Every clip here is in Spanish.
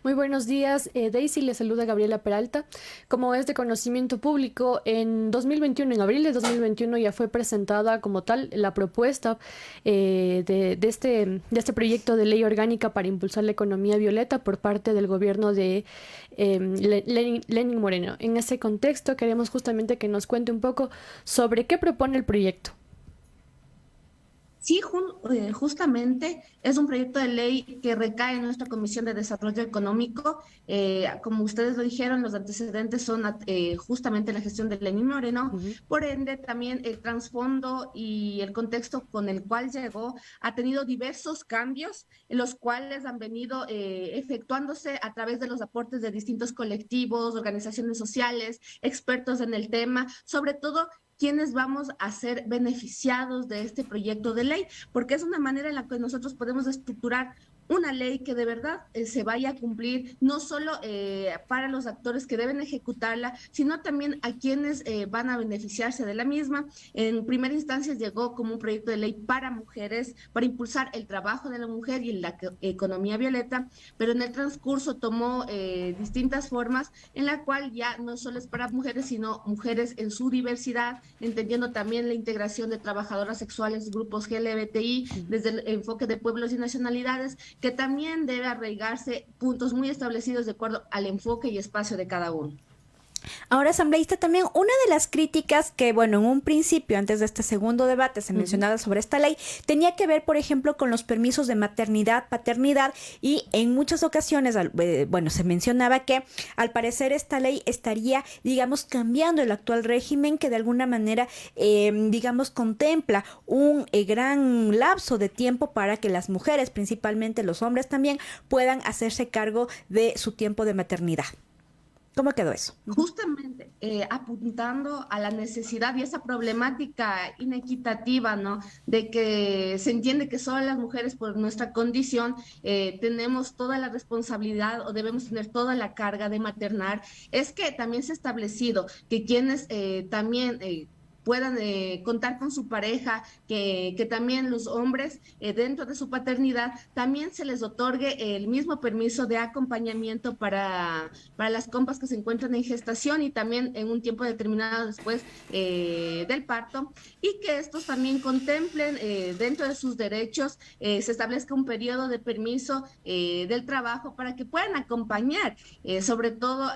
Muy buenos días, Daisy, le saluda Gabriela Peralta. Como es de conocimiento público, en 2021, en abril de 2021 ya fue presentada como tal la propuesta de este proyecto de ley orgánica para impulsar la economía violeta por parte del gobierno de Lenín Moreno. En ese contexto queremos justamente que nos cuente un poco sobre qué propone el proyecto. Sí, justamente es un proyecto de ley que recae en nuestra Comisión de Desarrollo Económico. Como ustedes lo dijeron, los antecedentes son justamente la gestión de Lenín Moreno. Ujú. Por ende, también el trasfondo y el contexto con el cual llegó ha tenido diversos cambios, en los cuales han venido efectuándose a través de los aportes de distintos colectivos, organizaciones sociales, expertos en el tema, sobre todo quiénes vamos a ser beneficiados de este proyecto de ley, porque es una manera en la que nosotros podemos estructurar una ley que de verdad se vaya a cumplir, no solo para los actores que deben ejecutarla, sino también a quienes van a beneficiarse de la misma. En primera instancia llegó como un proyecto de ley para mujeres, para impulsar el trabajo de la mujer y la economía violeta, pero en el transcurso tomó distintas formas en la cual ya no solo es para mujeres, sino mujeres en su diversidad, entendiendo también la integración de trabajadoras sexuales, grupos LGBTI, desde el enfoque de pueblos y nacionalidades, que también debe arraigarse puntos muy establecidos de acuerdo al enfoque y espacio de cada uno. Ahora, asambleísta, también una de las críticas que, bueno, en un principio, antes de este segundo debate, se Ujú. mencionaba sobre esta ley, tenía que ver, por ejemplo, con los permisos de maternidad, paternidad, y en muchas ocasiones, bueno, se mencionaba que al parecer esta ley estaría, digamos, cambiando el actual régimen que de alguna manera, digamos, contempla un gran lapso de tiempo para que las mujeres, principalmente los hombres también, puedan hacerse cargo de su tiempo de maternidad. ¿Cómo quedó eso? Justamente apuntando a la necesidad y esa problemática inequitativa, ¿no? De que se entiende que solo las mujeres por nuestra condición tenemos toda la responsabilidad o debemos tener toda la carga de maternar, es que también se ha establecido que quienes también puedan contar con su pareja, que también los hombres dentro de su paternidad también se les otorgue el mismo permiso de acompañamiento para las compas que se encuentran en gestación y también en un tiempo determinado después del parto, y que estos también contemplen dentro de sus derechos, se establezca un periodo de permiso del trabajo para que puedan acompañar, sobre todo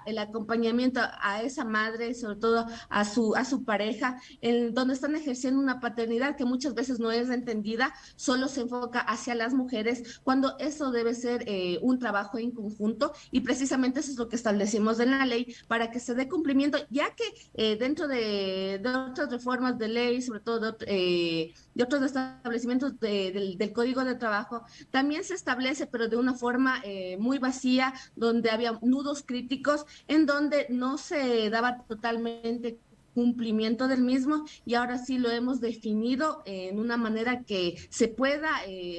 el acompañamiento a esa madre, sobre todo a su pareja, en donde están ejerciendo una paternidad que muchas veces no es entendida, solo se enfoca hacia las mujeres, cuando eso debe ser un trabajo en conjunto, y precisamente eso es lo que establecimos en la ley para que se dé cumplimiento, ya que dentro de otras reformas de ley, sobre todo de otros establecimientos del Código de Trabajo, también se establece, pero de una forma muy vacía, donde había nudos críticos, en donde no se daba totalmente cumplimiento del mismo, y ahora sí lo hemos definido en una manera que se pueda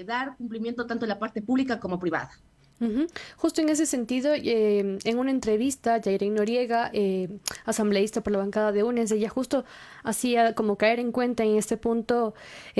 dar cumplimiento tanto en la parte pública como privada. Ujú. Justo en ese sentido, en una entrevista, Yairén Noriega, asambleísta por la bancada de UNES, ella justo hacía como caer en cuenta en este punto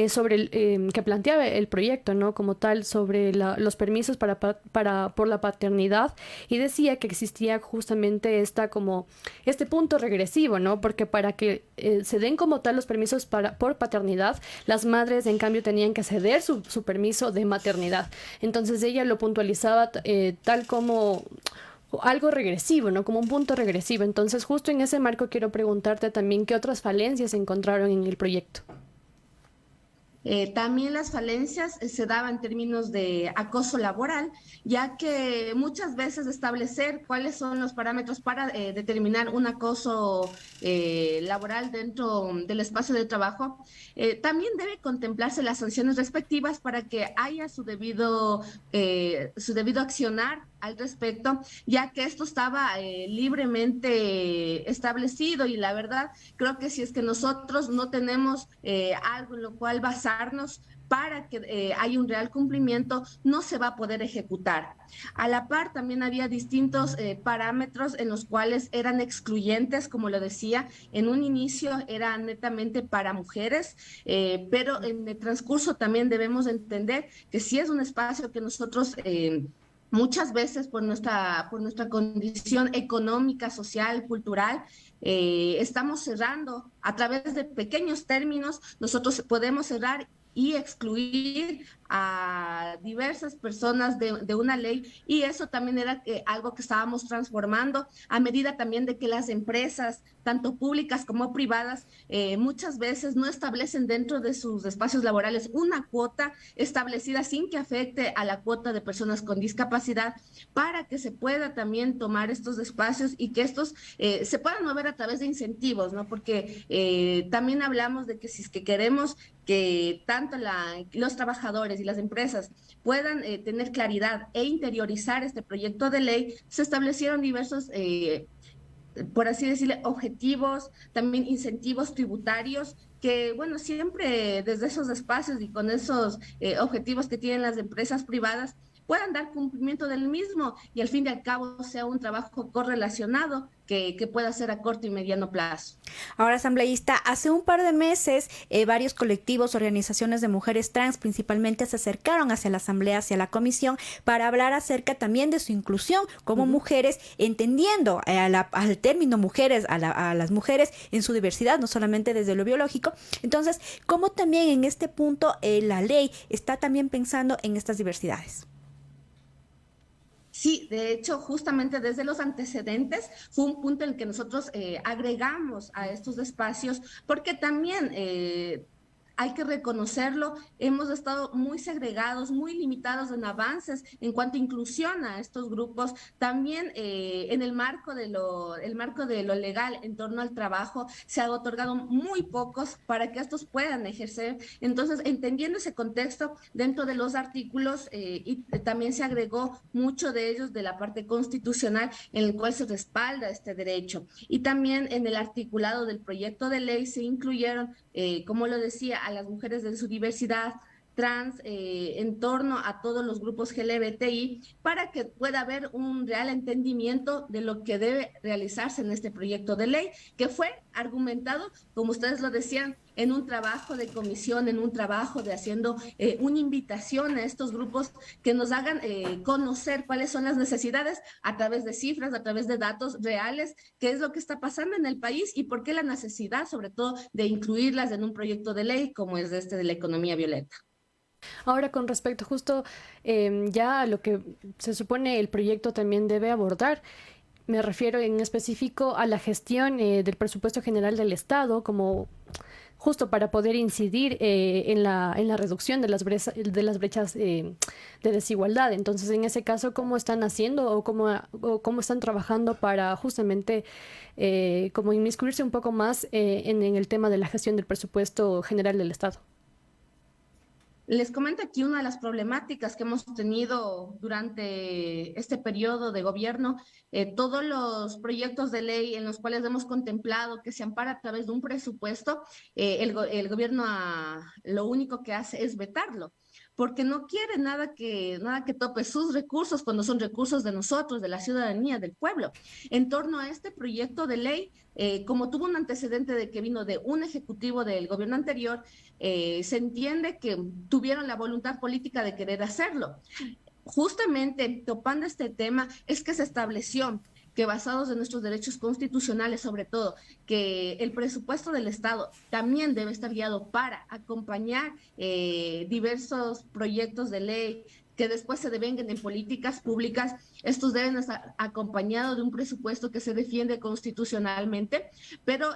sobre que planteaba el proyecto, ¿no? Como tal, sobre los permisos por la paternidad, y decía que existía justamente este punto regresivo, ¿no? Porque para que se den como tal los permisos por paternidad, las madres en cambio tenían que ceder su permiso de maternidad. Entonces ella lo puntualizaba tal como algo regresivo, ¿no? Como un punto regresivo. Entonces, justo en ese marco quiero preguntarte también qué otras falencias se encontraron en el proyecto. También las falencias se daban en términos de acoso laboral, ya que muchas veces establecer cuáles son los parámetros para determinar un acoso laboral dentro del espacio de trabajo, también debe contemplarse las sanciones respectivas para que haya su debido accionar al respecto, ya que esto estaba libremente establecido, y la verdad creo que si es que nosotros no tenemos algo en lo cual basarnos para que haya un real cumplimiento, no se va a poder ejecutar. A la par, también había distintos parámetros en los cuales eran excluyentes, como lo decía, en un inicio era netamente para mujeres, pero en el transcurso también debemos entender que si es un espacio que nosotros muchas veces por nuestra condición económica, social, cultural, estamos cerrando a través de pequeños términos, nosotros podemos cerrar y excluir a diversas personas de una ley, y eso también era algo que estábamos transformando a medida también de que las empresas, tanto públicas como privadas, muchas veces no establecen dentro de sus espacios laborales una cuota establecida sin que afecte a la cuota de personas con discapacidad, para que se pueda también tomar estos espacios y que estos se puedan mover a través de incentivos, ¿no? Porque también hablamos de que si es que queremos que tanto los trabajadores y las empresas puedan tener claridad e interiorizar este proyecto de ley, se establecieron diversos, por así decirle, objetivos, también incentivos tributarios que, bueno, siempre desde esos espacios y con esos objetivos que tienen las empresas privadas puedan dar cumplimiento del mismo y al fin y al cabo sea un trabajo correlacionado que pueda ser a corto y mediano plazo. Ahora, asambleísta, hace un par de meses varios colectivos, organizaciones de mujeres trans principalmente se acercaron hacia la asamblea, hacia la comisión, para hablar acerca también de su inclusión como mujeres, entendiendo al término mujeres, a las mujeres en su diversidad, no solamente desde lo biológico. Entonces, ¿cómo también en este punto la ley está también pensando en estas diversidades? Sí, de hecho, justamente desde los antecedentes fue un punto en el que nosotros agregamos a estos espacios, porque también hay que reconocerlo, hemos estado muy segregados, muy limitados en avances en cuanto a inclusión a estos grupos, también en el marco de lo legal en torno al trabajo se han otorgado muy pocos para que estos puedan ejercer. Entonces, entendiendo ese contexto dentro de los artículos y también se agregó mucho de ellos de la parte constitucional en el cual se respalda este derecho. Y también en el articulado del proyecto de ley se incluyeron, como lo decía, a las mujeres de su diversidad trans en torno a todos los grupos LGBTI para que pueda haber un real entendimiento de lo que debe realizarse en este proyecto de ley, que fue argumentado, como ustedes lo decían, en un trabajo de comisión, en un trabajo de haciendo una invitación a estos grupos que nos hagan conocer cuáles son las necesidades a través de cifras, a través de datos reales, qué es lo que está pasando en el país y por qué la necesidad, sobre todo, de incluirlas en un proyecto de ley como es este de la economía violeta. Ahora, con respecto justo ya a lo que se supone el proyecto también debe abordar, me refiero en específico a la gestión del presupuesto general del Estado, como justo para poder incidir en la reducción de las brechas de desigualdad. Entonces, en ese caso, ¿cómo están haciendo o cómo están trabajando para justamente como inmiscuirse un poco más en el tema de la gestión del presupuesto general del Estado? Les comento aquí una de las problemáticas que hemos tenido durante este periodo de gobierno. Todos los proyectos de ley en los cuales hemos contemplado que se ampara a través de un presupuesto, el gobierno lo único que hace es vetarlo, porque no quiere nada que tope sus recursos cuando son recursos de nosotros, de la ciudadanía, del pueblo. En torno a este proyecto de ley, como tuvo un antecedente de que vino de un ejecutivo del gobierno anterior, se entiende que tuvieron la voluntad política de querer hacerlo. Justamente topando este tema es que se estableció que basados en nuestros derechos constitucionales, sobre todo, que el presupuesto del Estado también debe estar guiado para acompañar diversos proyectos de ley que después se devengan en políticas públicas. Estos deben estar acompañados de un presupuesto que se defiende constitucionalmente, pero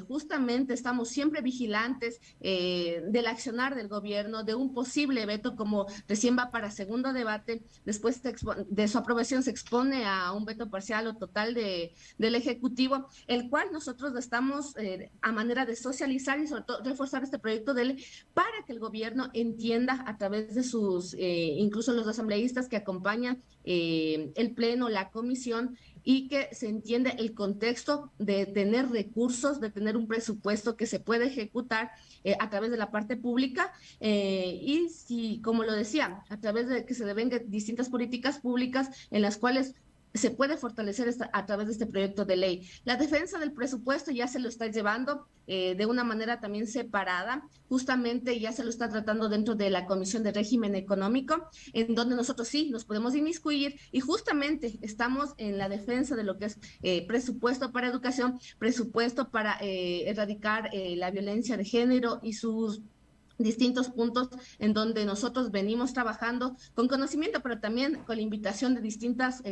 justamente estamos siempre vigilantes del accionar del gobierno, de un posible veto, como recién va para segundo debate, después de su aprobación se expone a un veto parcial o total del Ejecutivo, el cual nosotros estamos a manera de socializar y sobre todo reforzar este proyecto de ley para que el gobierno entienda a través de sus, incluso los asambleístas que acompañan el pleno, la comisión, y que se entiende el contexto de tener recursos, de tener un presupuesto que se puede ejecutar a través de la parte pública y si, como lo decía, a través de que se devengan distintas políticas públicas en las cuales se puede fortalecer a través de este proyecto de ley. La defensa del presupuesto ya se lo está llevando de una manera también separada, justamente ya se lo está tratando dentro de la Comisión de Régimen Económico, en donde nosotros sí nos podemos inmiscuir y justamente estamos en la defensa de lo que es presupuesto para educación, presupuesto para erradicar la violencia de género y sus distintos puntos en donde nosotros venimos trabajando con conocimiento, pero también con la invitación de distintas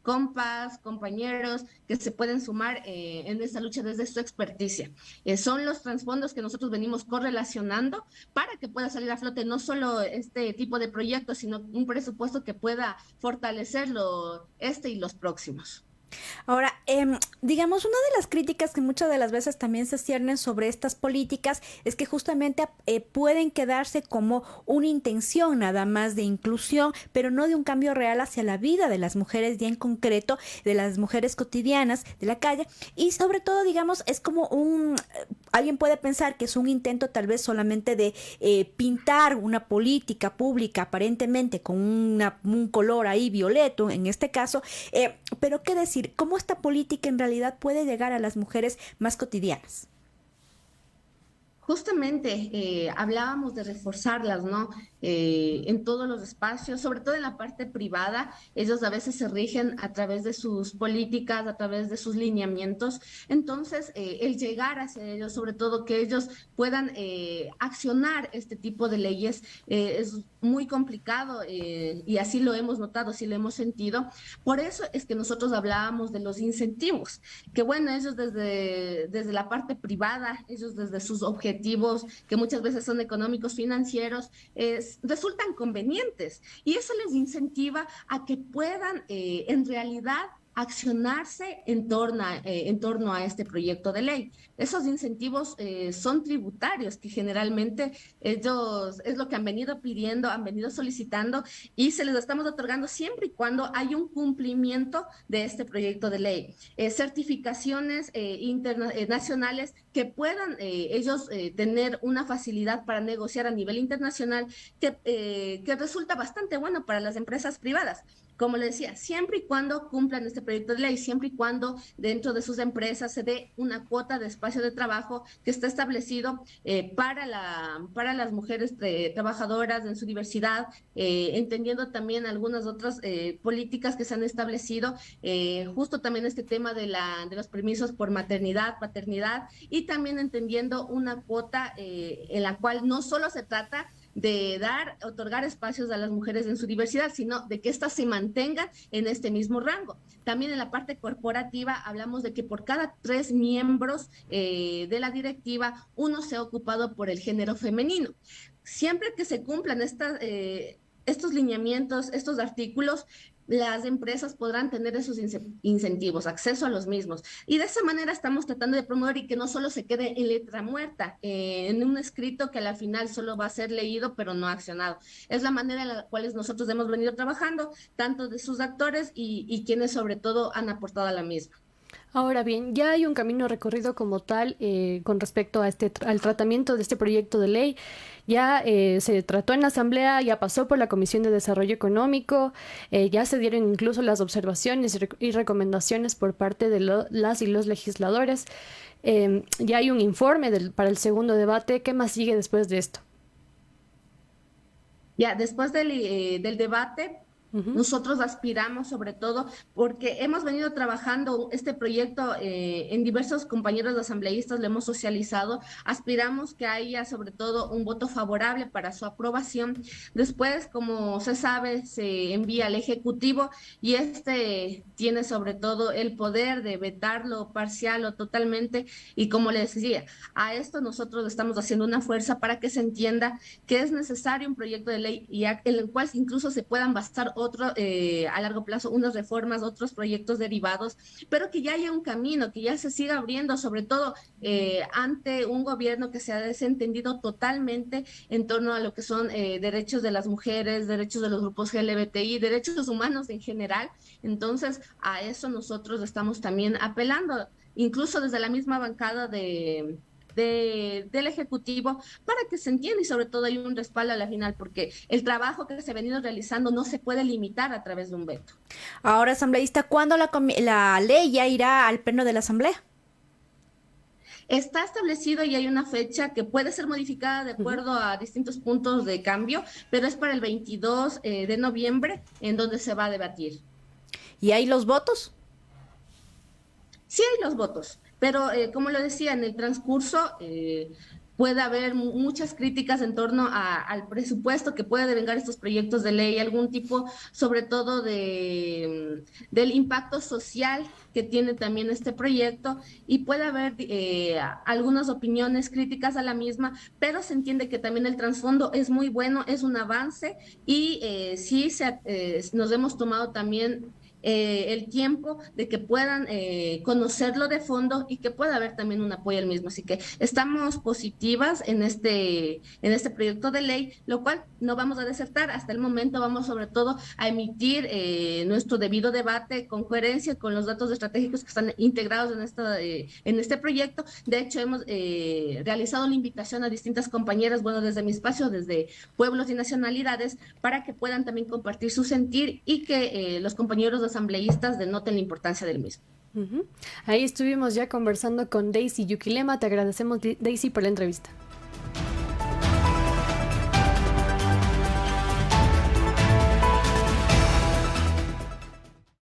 compas, compañeros que se pueden sumar en esta lucha desde su experticia. Son los trasfondos que nosotros venimos correlacionando para que pueda salir a flote no solo este tipo de proyectos, sino un presupuesto que pueda fortalecerlo y los próximos. Ahora, digamos, una de las críticas que muchas de las veces también se ciernen sobre estas políticas es que justamente pueden quedarse como una intención nada más de inclusión, pero no de un cambio real hacia la vida de las mujeres y en concreto de las mujeres cotidianas de la calle. Y sobre todo, digamos, es como alguien puede pensar que es un intento tal vez solamente de pintar una política pública aparentemente con un color ahí violeto en este caso, pero qué decir, cómo esta política en realidad puede llegar a las mujeres más cotidianas. Justamente hablábamos de reforzarlas, ¿no? En todos los espacios, sobre todo en la parte privada, ellos a veces se rigen a través de sus políticas, a través de sus lineamientos. Entonces, el llegar hacia ellos, sobre todo que ellos puedan accionar este tipo de leyes, es muy complicado y así lo hemos notado, así lo hemos sentido. Por eso es que nosotros hablábamos de los incentivos, que bueno, ellos desde la parte privada, ellos desde sus objetivos, que muchas veces son económicos, financieros, resultan convenientes y eso les incentiva a que puedan en realidad accionarse en torno a este proyecto de ley. Esos incentivos son tributarios que generalmente ellos es lo que han venido pidiendo, han venido solicitando y se les estamos otorgando siempre y cuando hay un cumplimiento de este proyecto de ley. Certificaciones nacionales que puedan ellos tener una facilidad para negociar a nivel internacional que resulta bastante bueno para las empresas privadas. Como le decía, siempre y cuando cumplan este proyecto de ley, siempre y cuando dentro de sus empresas se dé una cuota de espacio de trabajo que está establecido para las mujeres trabajadoras en su diversidad, entendiendo también algunas otras políticas que se han establecido, justo también este tema de los permisos por maternidad, paternidad, y también entendiendo una cuota en la cual no solo se trata de otorgar espacios a las mujeres en su diversidad, sino de que éstas se mantengan en este mismo rango. También en la parte corporativa hablamos de que por cada 3 miembros de la directiva, uno sea ocupado por el género femenino. Siempre que se cumplan estos lineamientos, estos artículos, las empresas podrán tener esos incentivos, acceso a los mismos. Y de esa manera estamos tratando de promover y que no solo se quede en letra muerta, en un escrito que a la final solo va a ser leído pero no accionado. Es la manera en la cual nosotros hemos venido trabajando, tanto de sus actores y quienes sobre todo han aportado a la misma. Ahora bien, ya hay un camino recorrido como tal con respecto a al tratamiento de este proyecto de ley. Ya se trató en la Asamblea, ya pasó por la Comisión de Desarrollo Económico, ya se dieron incluso las observaciones y recomendaciones por parte de las y los legisladores. Ya hay un informe para el segundo debate. ¿Qué más sigue después de esto? Ya, después del debate, nosotros aspiramos sobre todo porque hemos venido trabajando este proyecto en diversos compañeros asambleístas, lo hemos socializado, aspiramos que haya sobre todo un voto favorable para su aprobación. Después, como se sabe, se envía al Ejecutivo y tiene sobre todo el poder de vetarlo parcial o totalmente y como les decía, a esto nosotros estamos haciendo una fuerza para que se entienda que es necesario un proyecto de ley en el cual incluso se puedan basar a largo plazo, unas reformas, otros proyectos derivados, pero que ya haya un camino, que ya se siga abriendo, sobre todo ante un gobierno que se ha desentendido totalmente en torno a lo que son derechos de las mujeres, derechos de los grupos LGBTI, derechos humanos en general. Entonces, a eso nosotros estamos también apelando, incluso desde la misma bancada de del Ejecutivo para que se entienda y sobre todo hay un respaldo a la final, porque el trabajo que se ha venido realizando no se puede limitar a través de un veto. Ahora, asambleísta, ¿cuándo la ley ya irá al pleno de la Asamblea? Está establecido y hay una fecha que puede ser modificada de acuerdo a distintos puntos de cambio, pero es para el 22 de noviembre en donde se va a debatir. ¿Y hay los votos? Sí hay los votos, pero como lo decía, en el transcurso puede haber muchas críticas en torno al presupuesto que puede devengar estos proyectos de ley, algún tipo, sobre todo del impacto social que tiene también este proyecto, y puede haber algunas opiniones críticas a la misma, pero se entiende que también el trasfondo es muy bueno, es un avance, y nos hemos tomado también el tiempo de que puedan conocerlo de fondo y que pueda haber también un apoyo al mismo. Así que estamos positivas en este proyecto de ley, lo cual no vamos a desertar. Hasta el momento vamos sobre todo a emitir nuestro debido debate con coherencia con los datos estratégicos que están integrados en este proyecto. De hecho, hemos realizado la invitación a distintas compañeras, bueno, desde mi espacio, desde Pueblos y Nacionalidades, para que puedan también compartir su sentir y que los compañeros asambleístas denoten la importancia del mismo. Ahí estuvimos ya conversando con Daisy Yuquilema. Te agradecemos, Daisy, por la entrevista.